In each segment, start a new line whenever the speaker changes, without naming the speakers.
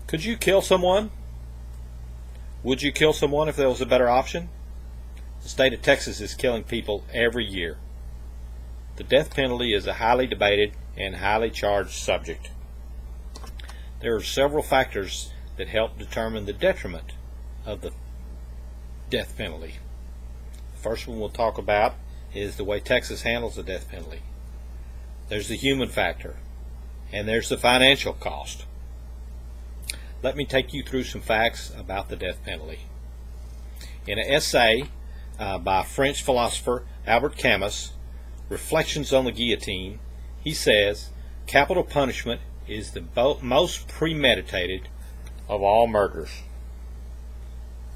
Could you kill someone? Would you kill someone if there was a better option? The state of Texas is killing people every year. The death penalty is a highly debated and highly charged subject. There are several factors that help determine the detriment of the death penalty. The first one we'll talk about is the way Texas handles the death penalty. There's the human factor, and there's the financial cost. Let me take you through some facts about the death penalty. In an essay by French philosopher Albert Camus, Reflections on the Guillotine, he says, capital punishment is the most premeditated of all murders.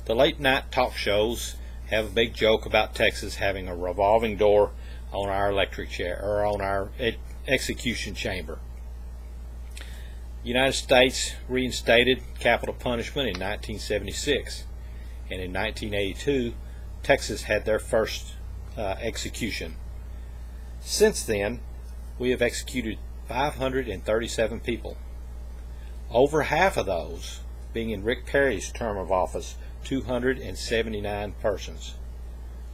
The late night talk shows have a big joke about Texas having a revolving door on our electric chair, or on our execution chamber. The United States reinstated capital punishment in 1976, and in 1982 Texas had their first execution. Since then, we have executed 537 people, over half of those being in Rick Perry's term of office, 279 persons.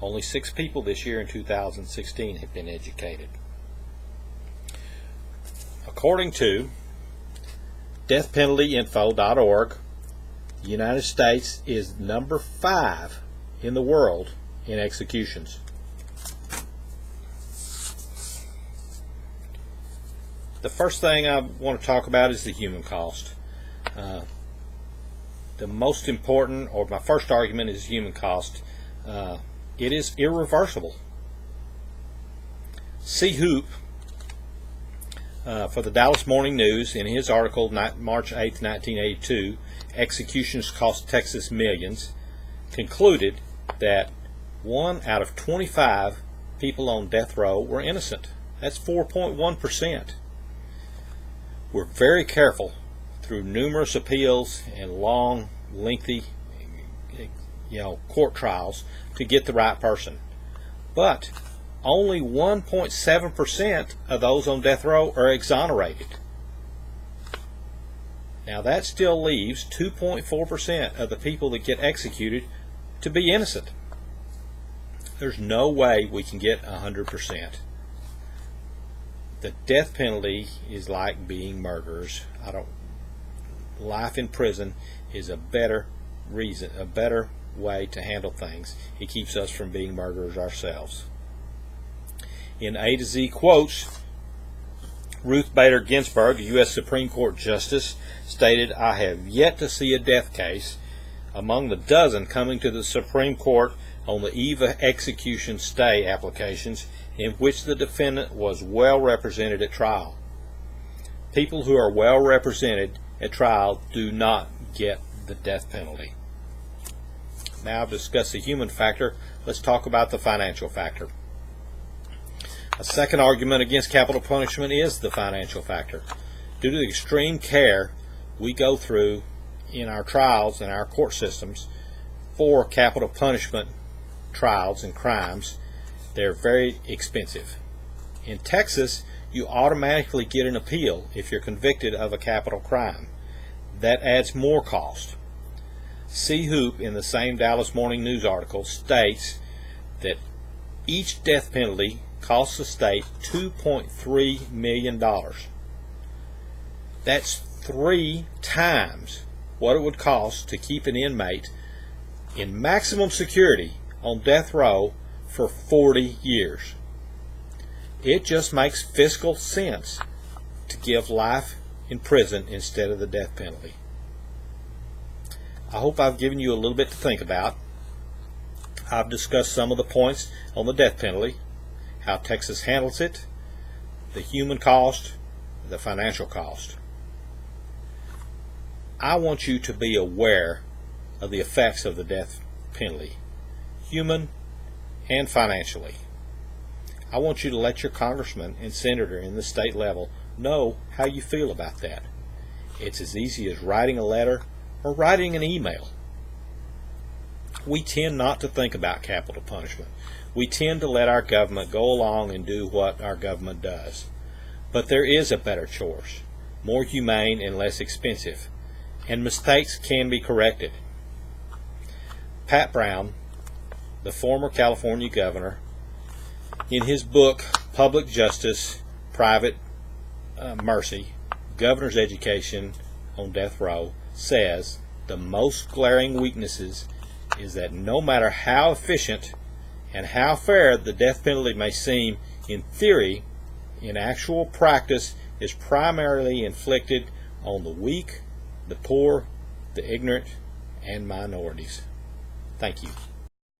Only 6 people this year in 2016 have been educated. According to deathpenaltyinfo.org, the United States is number 5 in the world in executions. The first thing I want to talk about is the human cost. The most important, or my first argument, is human cost. It is irreversible. C. Hoop, for the Dallas Morning News, in his article March 8, 1982, Executions Cost Texas Millions, concluded that 1 out of 25 people on death row were innocent. That's 4.1%. We're very careful through numerous appeals and long, lengthy, court trials to get the right person. But only 1.7% of those on death row are exonerated. Now that still leaves 2.4% of the people that get executed to be innocent. There's no way we can get 100%. The death penalty is like being murderers. Life in prison is a better way to handle things. It keeps us from being murderers ourselves. In A to Z quotes, Ruth Bader Ginsburg, a U.S. Supreme Court Justice, stated, "I have yet to see a death case among the dozen coming to the Supreme Court on the eve of execution stay applications in which the defendant was well represented at trial. People who are well represented at trial do not get the death penalty." Now I've discussed the human factor. Let's talk about the financial factor. A second argument against capital punishment is the financial factor. Due to the extreme care we go through in our trials and our court systems for capital punishment trials and crimes, they're very expensive. In Texas, you automatically get an appeal if you're convicted of a capital crime. That adds more cost. C. Hoop, in the same Dallas Morning News article, states that each death penalty costs the state $2.3 million. That's 3 times what it would cost to keep an inmate in maximum security on death row for 40 years. It just makes fiscal sense to give life in prison instead of the death penalty. I hope I've given you a little bit to think about. I've discussed some of the points on the death penalty, how Texas handles it, the human cost, the financial cost. I want you to be aware of the effects of the death penalty, human and financially. I want you to let your congressman and senator in the state level know how you feel about that. It's as easy as writing a letter or writing an email. We tend not to think about capital punishment. We tend to let our government go along and do what our government does. But there is a better choice, more humane and less expensive, and mistakes can be corrected. Pat Brown, the former California governor, in his book Public Justice, Private Mercy, Governor's Education on Death Row, says the most glaring weaknesses is that no matter how efficient and how fair the death penalty may seem in theory, in actual practice is primarily inflicted on the weak, the poor, the ignorant, and minorities. Thank you.